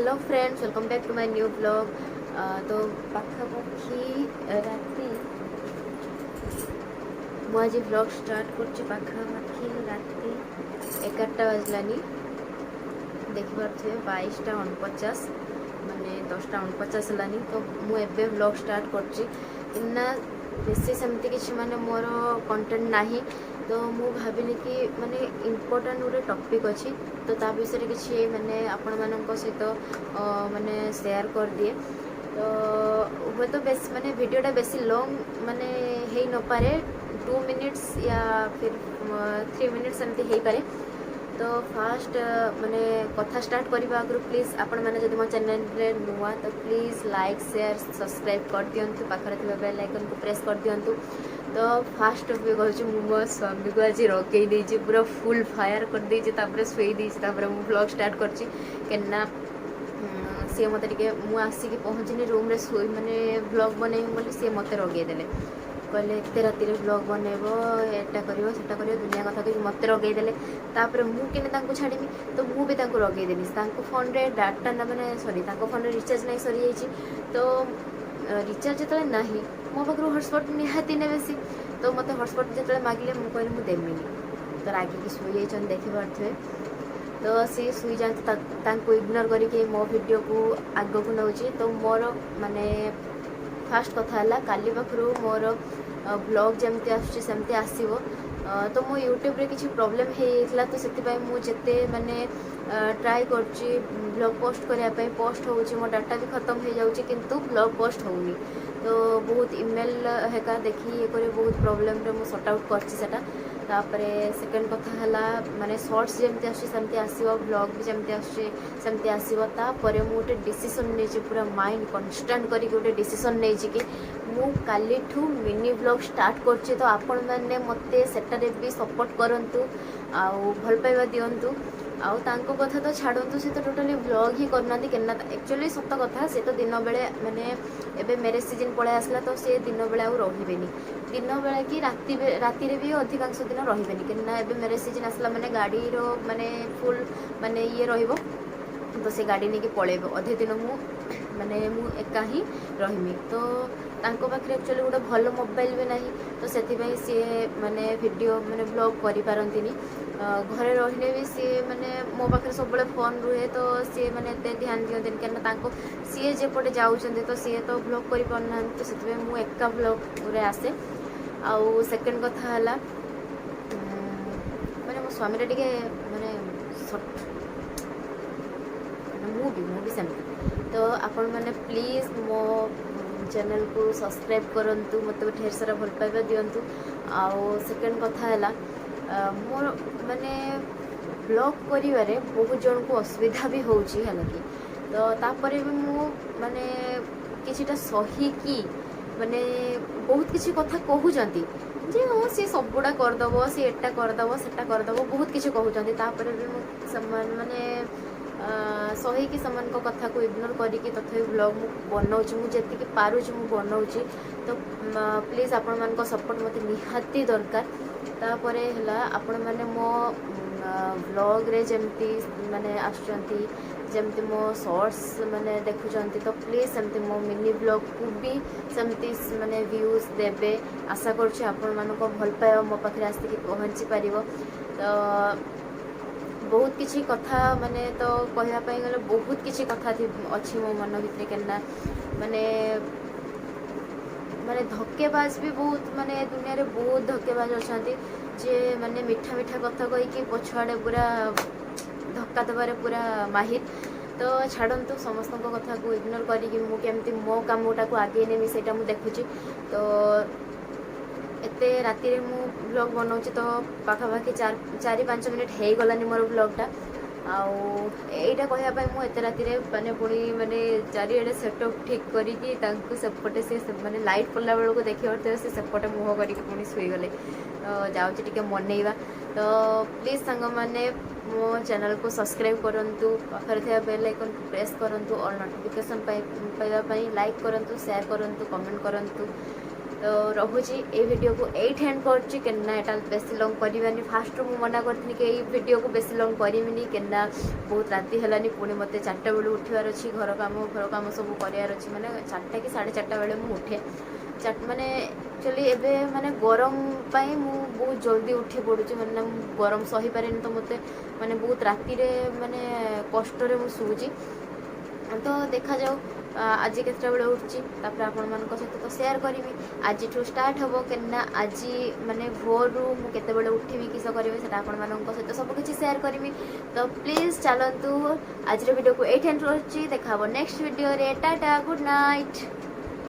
Hello friends, welcome back to my new blog. तो पाखापाखि राति मुझे ब्लॉग स्टार्ट कर पाखापाखि राति 11टा बाजलानी देखिपे 22टा 49 माने 10टा 49 है। तो मुझे ब्लॉग स्टार्ट करना बेसी सेमती किसी माने मोर कंटेंट नहीं। तो मु भाविली कि माने इम्पोर्टाट गोटे टॉपिक अच्छी तो ता विषय किसी माने आपण मानक सहित माने शेयर कर दिए। तो हे तो बेस माने वीडियोटा बेसी लॉन्ग माने हेई न पारे 2 मिनिट्स या फिर 3 मिनिट्स एमती हेई पारे। तो फास्ट माने कथा स्टार्ट करने आगु प्लीज आपण मैंने जब मो चैनल रे नुआ तो प्लीज लाइक शेयर सब्सक्राइब कर दिंतु, पाखरे थी बेल आइकन को प्रेस कर दिंतु। तो फास्ट भी कहूँ मो स्वामी को आज रगे देती पूरा फुल फायर कर देती शुई ब्लॉग स्टार्ट करना सी मत मुसिक पहुँचनी रूम रे शुई माने ब्लॉग बनैबी बोली सी मत रगेदेले कहले एत राति ब्लॉग बनैब एटा कर दुनिया कथा कही मत रगेदेले। तापर मुझे छाड़मी तो मुझे रगेदेली फोन रे डाटा ना मैंने सॉरी फोन रे रिचार्ज नहीं सरी जाइए। तो रिचार्ज जो ना मो पाखु हटस्पट निहाती ने बेसी तो मत हटस्पट जो मागिले मुझे मुझे देमिनी। तो रागिकी शुई जाइए देखिपे। तो सी शुई जाती इग्नोर करके मो वीडियो को आग को नौ। तो मोर माने फास्ट कथा है काली पाखु मोर ब्लॉग जमती आसमती आसो। तो मो यूट्यूब रे किसी प्रॉब्लम होता तो से मुझे माने ट्राए कर ब्लॉग पोस्ट करने पोस्ट हो मो डाटा भी खत्म हो जाऊँगी किंतु ब्लॉग पोस्ट होनी। तो बहुत ईमेल हेका देखी ये कर बहुत प्रॉब्लम रे मु सॉर्ट आउट करटा। तापरे सेकेंड कथा है माने शॉर्ट्स जमती आसमती आसो, ब्लॉग भी जमती आसमती आसो। तापर मु गोटे डिसीजन नहीं पूरा माइंड कन्स्टांट करके गोटे डिसीजन नहीं कि मु काली ठू मिनी ब्लॉग स्टार्ट कर। तो आपण मैंने मते सेटारे भी सपोर्ट करंतु आउ भल पाइबा दियंतु। आउ तांको कथा तो छाड़ू से तो टोटाली ब्लॉग ही करना केना एक्चुअली सत कथा से तो दिन बेले माने एबे मैरेज सीजन पड़े आसला तो से दिन बेले आउ रहिबेनी दिन बेले कि राति रे भी अधिकांश दिन रहिबेनी केना एबे मैरेज सीजन आसला माने गाड़ी रो माने फुल माने ये रहिबो। तो से गाड़ी नहीं कि पलैब अधे दिन माने मु एका ही रही। तो तांको पाखे एक्चुअली गोटे भल मोबाइल भी नहीं तो से सी माने वीडियो माने ब्लॉग करि पारंतिनी। घरे रहिले भी सी माने मो पाखे सब फोन रुहे तो सी माने एते ध्यान दियंती कहीं सी जेपटे जाऊँच तो सी तो ब्लॉग कर पारना। तो से मु एका ब्लॉग रे आसे। आउ सेकेंड कथा है माने मो स्वामी टे माने मुझे सेमती। तो आपण मैंने प्लीज मो चैनल को सब्सक्राइब करंतु, मत ढेर सारा भल पाइबा दियंतु। आउ सेकेंड कथा है मोर माने ब्लॉग करिवारे बहुत जन को असुविधा भी होउची है कि। तो तापरे भी मु माने किछिटा सही की माने बहुत किछि कथा कहउजंती जे हाँ सी सबुड़ा करदब सी एटा करदब सेटा करदब बहुत किछि कहउजंती। तापरे भी मु समान माने सही कि समान को कथा को इग्नोर करिकी तथापि ब्लॉग मु बनाऊँ मुझे पारुची मु बनाऊँ। तो प्लीज आपण मान को सपोर्ट मत निहाती दरकार। तापर है आपण मैंने मो ब्लॉग रे जमती माने आसुचंती जमती मो शॉर्ट्स माने देखुचंती तो प्लीज सेमती मो मिनी ब्लॉग को भी सेमती माने व्यूज देबे आशा करछि आपण मान को भल पाइबा मो पाखे आसिक पहुँची पार। तो बहुत किसी कथा माने तो कहवाई गले बहुत किसी कथा अच्छी मो मन भितर केना माने माने धक्केबाज भी बहुत माने दुनिया रे बहुत धक्केबाज अच्छा जे माने मीठा मीठा कथा कहीकि पछुआड़े पूरा धक्का देवारे पूरा माहिर। तो छाड़ू समस्त कथा को इग्नोर करी मुझे मो कामटा को आगे नेमी से देखुची। तो एते राति रे मु ब्लॉग बनाऊँ तो पाखापाखि 4-5 मिनट हो गलानी मोर ब्लॉगटा। आउ एटा कहवाई मुझे राति माने पुणी माने चारिड़े सेटअप ठीक करी सेपटे से माने लाइट पड़ला बेलू देखिए से सेपटे मुह करके पुणी शुईगले। तो जाऊँगी मनइबा। तो प्लीज सांग मैंने मो चैनल को सब्सक्राइब करंतु, पाखरे थे बेल आइकन को प्रेस करंतु और नोटिफिकेशन पाइबा लाइक करंतु, शेयर करंतु, कमेंट करंतु। तो रहुची ए वीडियो को एट हैंड करछि केना एटा बेसी लॉन्ग करबानी फास्ट मु मना करथि कि ए वीडियो को बेसी लॉन्ग करिमिनी केना बहुत राति हलानी पुणी मते 4टा बेले उठिवार अछि घर काम सब करियार अछि माने 4टा कि 4:30 बेले मु उठे माने एक्चुअली एबे माने गरम पाई मु बहुत जल्दी उठी पड़ुछि माने गरम सही पारेनी तो मते माने बहुत राति रे माने कष्ट रे मु सुउछि तो देखा जाऊ आज केतटा बेले उठुछि तापर आपण मानक सहित तो शेयर करबी आज ठू स्टार्ट हबो केना आज माने भोर रु मु केते बेले उठिबी किस करबी सेटा आपण मानक सहित सब किछि शेयर करबी तो प्लीज चलंतु आज वीडियो को 8 एंड रोची देखाबो नेक्स्ट वीडियो रे टाटा गुड नाइट।